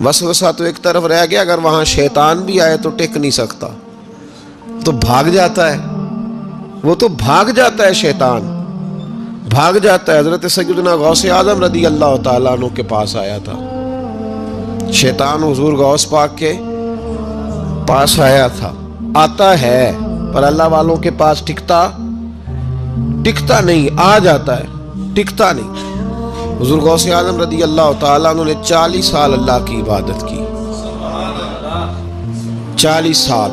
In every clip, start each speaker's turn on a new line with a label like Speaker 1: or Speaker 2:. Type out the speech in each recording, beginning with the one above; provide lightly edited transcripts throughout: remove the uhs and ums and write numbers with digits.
Speaker 1: وسوسہ تو ایک طرف رہ گیا، اگر وہاں شیطان بھی آئے تو ٹک نہیں سکتا، تو بھاگ جاتا ہے، وہ تو بھاگ جاتا ہے، شیطان بھاگ جاتا ہے۔ حضرت سیدنا غوث اعظم رضی اللہ تعالیٰ عنہ کے پاس آیا تھا، شیطان حضور غوث پاک کے پاس آیا تھا، آتا ہے پر اللہ والوں کے پاس ٹکتا نہیں، آ جاتا ہے، ٹکتا نہیں۔ حضور غوث اعظم رضی اللہ تعالیٰ عنہ نے 40 سال اللہ کی عبادت کی، 40 سال۔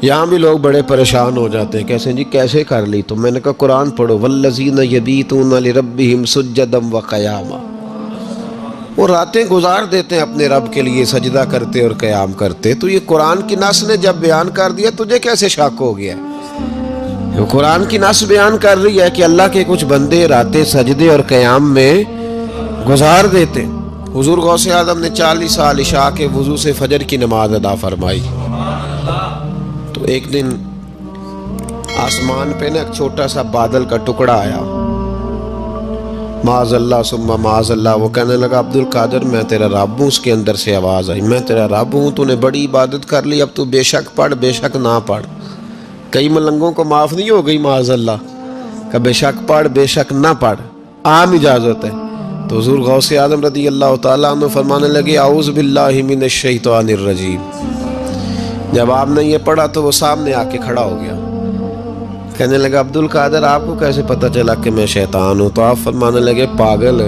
Speaker 1: یہاں بھی لوگ بڑے پریشان ہو جاتے ہیں، کیسے جی کیسے کر لی؟ تو میں نے کہا قرآن پڑھو، والذین یبیتون لربہم سجدا وقیاما، وہ راتیں گزار دیتے ہیں اپنے رب کے لیے سجدہ کرتے اور قیام کرتے۔ تو یہ قرآن کی نص نے جب بیان کر دیا، تجھے کیسے شک ہو گیا؟ قرآن کی نص بیان کر رہی ہے کہ اللہ کے کچھ بندے راتیں سجدے اور قیام میں گزار دیتے۔ حضور غوث اعظم نے 40 سال عشاء کے وضو سے فجر کی نماز ادا فرمائی۔ تو ایک دن آسمان پہ نا ایک چھوٹا سا بادل کا ٹکڑا آیا، معاذ اللہ ثم معاذ اللہ، وہ کہنے لگا عبد القادر میں تیرا رب ہوں۔ اس کے اندر سے آواز آئی، میں تیرا رب ہوں، تو نے بڑی عبادت کر لی، اب تو بے شک پڑھ بے شک نہ پڑھ۔ کئی ملنگوں کو معاف نہیں ہو گئی معاذ اللہ کہ بے شک پڑھ بے شک نہ پڑھ، عام اجازت ہے۔ تو حضور غوث اعظم رضی اللہ تعالیٰ عنہ فرمانے لگے اعوذ باللہ من الشیطان الرجیم۔ جب آپ نے یہ پڑھا تو وہ سامنے آ کے کھڑا ہو گیا، کہنے لگا عبد القادر آپ کو کیسے پتہ چلا کہ میں شیطان ہوں؟ تو آپ فرمانے لگے پاگل،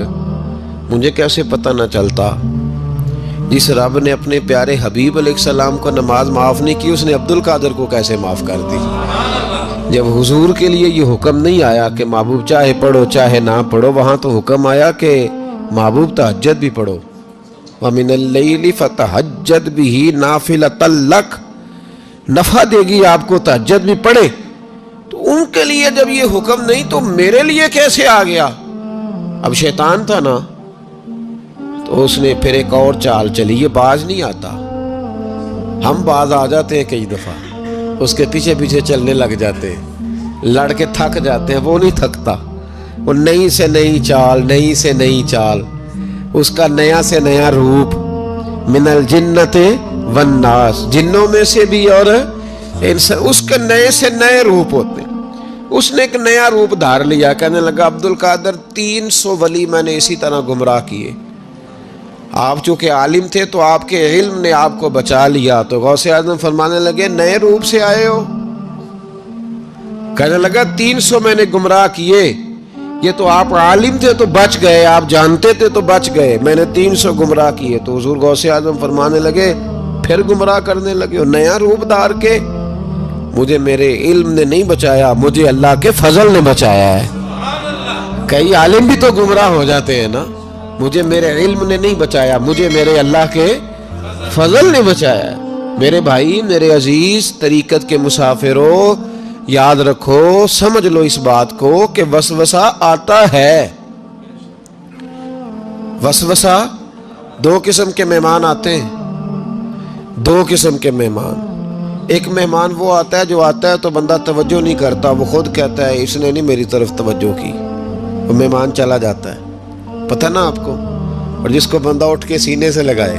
Speaker 1: مجھے کیسے پتہ نہ چلتا؟ جس رب نے اپنے پیارے حبیب علیہ السلام کو نماز معاف نہیں کی، اس نے عبد القادر کو کیسے معاف کر دی؟ جب حضور کے لیے یہ حکم نہیں آیا کہ محبوب چاہے پڑھو چاہے نہ پڑھو، وہاں تو حکم آیا کہ محبوب تہجد بھی پڑھو، وَمِنَ اللَّيْلِ فَتَہجد بِهِ نَافِلَةً لَكَ، نفع دے گی آپ کو، تہجد بھی پڑھے۔ تو ان کے لیے جب یہ حکم نہیں تو میرے لیے کیسے آ گیا؟ اب شیطان تھا نا، تو اس نے پھر ایک اور چال چلی، یہ باز نہیں آتا، ہم باز آ جاتے ہیں کئی دفعہ، اس کے پیچھے پیچھے چلنے لگ جاتے ہیں، لڑ کے تھک جاتے ہیں، وہ نہیں تھکتا، وہ نئی سے نئی چال، نئی سے نئی چال، اس کا نیا سے نیا روپ، من الجنت والناس، جنوں میں سے بھی اور اس کے نئے سے نئے روپ ہوتے ہیں۔ اس نے ایک نیا روپ دھار لیا، کہنے لگا عبد القادر 300 ولی میں نے اسی طرح گمراہ کیے، آپ چونکہ عالم تھے تو آپ کے علم نے آپ کو بچا لیا۔ تو غوث اعظم فرمانے لگے نئے روپ سے آئے ہو؟ کہنے لگا 300 میں نے گمراہ کیے، یہ تو آپ عالم تھے تو بچ گئے، آپ جانتے تھے تو بچ گئے، میں نے 300 گمراہ کیے۔ تو حضور غوث اعظم فرمانے لگے پھر گمراہ کرنے لگے ہو نیا روپ دھار کے؟ مجھے میرے علم نے نہیں بچایا، مجھے اللہ کے فضل نے بچایا ہے۔ کئی عالم بھی تو گمراہ ہو جاتے ہیں نا، مجھے میرے علم نے نہیں بچایا، مجھے میرے اللہ کے فضل نے بچایا ہے۔ میرے بھائی، میرے عزیز طریقت کے مسافروں، یاد رکھو، سمجھ لو اس بات کو کہ وسوسہ آتا ہے۔ وسوسہ، دو قسم کے مہمان آتے ہیں، دو قسم کے مہمان۔ ایک مہمان وہ آتا ہے جو آتا ہے تو بندہ توجہ نہیں کرتا، وہ خود کہتا ہے اس نے نہیں میری طرف توجہ کی، وہ مہمان چلا جاتا ہے، پتہ نا آپ کو۔ اور جس کو بندہ اٹھ کے سینے سے لگائے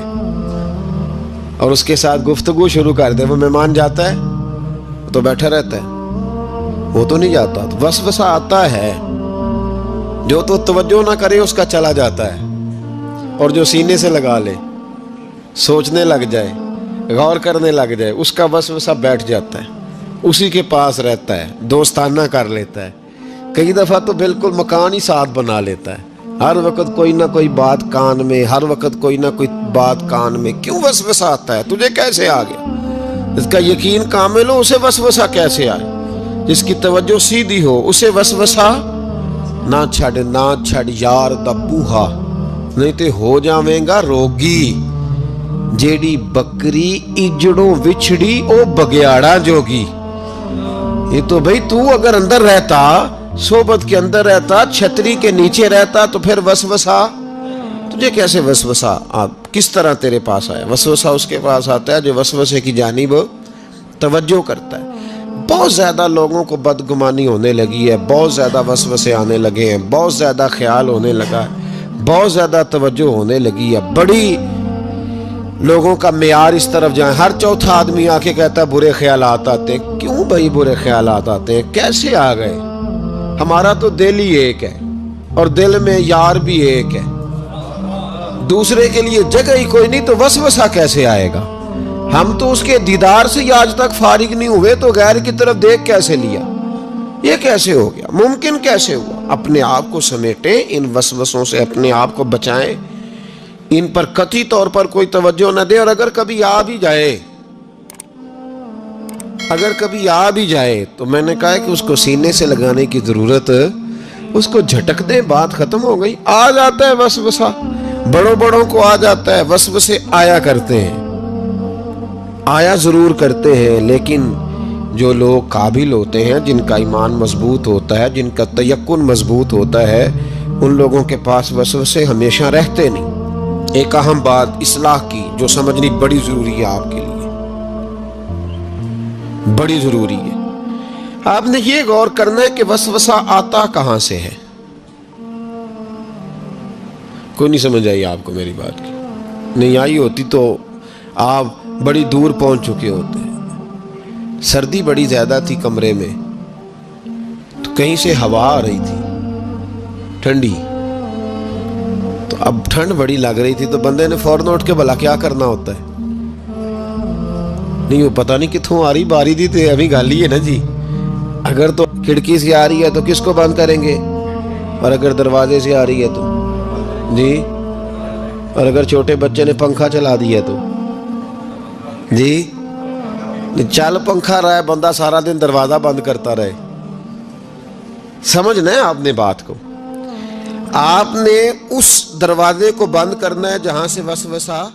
Speaker 1: اور اس کے ساتھ گفتگو شروع کر دے، وہ مہمان جاتا ہے؟ وہ تو بیٹھا رہتا ہے، وہ تو نہیں جاتا۔ تو وسوسہ آتا ہے، جو تو توجہ نہ کرے اس کا چلا جاتا ہے، اور جو سینے سے لگا لے، سوچنے لگ جائے، غور کرنے لگ جائے، اس کا وسوسہ بیٹھ جاتا ہے، اسی کے پاس رہتا ہے، دوستانہ کر لیتا ہے، کئی دفعہ تو بالکل مکان ہی ساتھ بنا لیتا ہے، ہر وقت کوئی نہ کوئی بات کان میں، ہر وقت کوئی نہ کوئی بات کان میں۔ کیوں وسوسہ آتا ہے؟ تجھے کیسے آ گیا؟ جس کا یقین کامل ہو اسے وسوسہ کیسے آئے؟ جس کی توجہ سیدھی ہو اسے وسوسہ نہ چھڑ یار دا بوہا، نہیں تے ہو جاویں گا روگی۔ جیڑی بکری اجڑوں وچھڑی او بگیاڑا جوگی۔ یہ تو بھئی تو اگر اندر رہتا، صحبت کے اندر رہتا، چھتری کے نیچے رہتا، تو پھر وسوسہ تجھے کیسے وسوسہ کس طرح تیرے پاس آیا؟ وسوسہ اس کے پاس آتا ہے جو وسوسے کی جانب توجہ کرتا ہے۔ بہت زیادہ لوگوں کو بدگمانی ہونے لگی ہے، بہت زیادہ وسوسے آنے لگے ہیں، بہت زیادہ خیال ہونے لگا ہے، بہت زیادہ توجہ ہونے لگی ہے، بڑی لوگوں کا معیار اس طرف جائیں. ہر چوتھا آدمی آ کے کہتا ہے برے خیالات آتے ہیں. کیوں بھائی برے خیالات آتے ہیں؟ کیسے آ گئے؟ ہمارا تو دل ہی ایک ہے اور دل میں یار بھی ایک ہے. دوسرے کے لیے جگہ ہی کوئی نہیں تو وسوسہ کیسے آئے گا؟ ہم تو اس کے دیدار سے ہی آج تک فارغ نہیں ہوئے تو غیر کی طرف دیکھ کیسے لیا؟ یہ کیسے ہو گیا؟ ممکن کیسے ہوا؟ اپنے آپ کو سمیٹیں، ان وسوسوں سے اپنے آپ کو بچائیں، ان پر قطعی طور پر کوئی توجہ نہ دیں. اور اگر کبھی آ بھی جائے تو میں نے کہا کہ اس کو سینے سے لگانے کی ضرورت، اس کو جھٹک دیں، بات ختم ہو گئی. آ جاتا ہے وسوسہ، بڑوں کو آ جاتا ہے، وسوسے آیا کرتے ہیں، آیا ضرور کرتے ہیں. لیکن جو لوگ قابل ہوتے ہیں، جن کا ایمان مضبوط ہوتا ہے، جن کا تیقن مضبوط ہوتا ہے، ان لوگوں کے پاس وسوسے ہمیشہ رہتے نہیں. ایک اہم بات اصلاح کی جو سمجھنی بڑی ضروری ہے، آپ کے لیے بڑی ضروری ہے. آپ نے یہ غور کرنا ہے کہ وسوسہ آتا کہاں سے ہے. کوئی نہیں سمجھ آئی آپ کو میری بات کی؟ نہیں آئی ہوتی تو آپ بڑی دور پہنچ چکے ہوتے. سردی بڑی زیادہ تھی کمرے میں تو کہیں سے ہوا آ رہی تھی ٹھنڈی، تو اب ٹھنڈ بڑی لگ رہی تھی تو بندے نے فوراً اٹھ کے بھلا کیا کرنا ہوتا ہے؟ نہیں وہ پتہ نہیں کتوں آ رہی، باری دی تو ابھی گل ہی ہے نا جی. اگر تو کھڑکی سے آ رہی ہے تو کس کو بند کریں گے، اور اگر دروازے سے آ رہی ہے تو جی، اور اگر چھوٹے بچے نے پنکھا چلا دیا تو جی، چل پنکھا رہا ہے بندہ سارا دن دروازہ بند کرتا رہے. سمجھنا ہے آپ نے بات کو. آپ نے اس دروازے کو بند کرنا ہے جہاں سے وسوسہ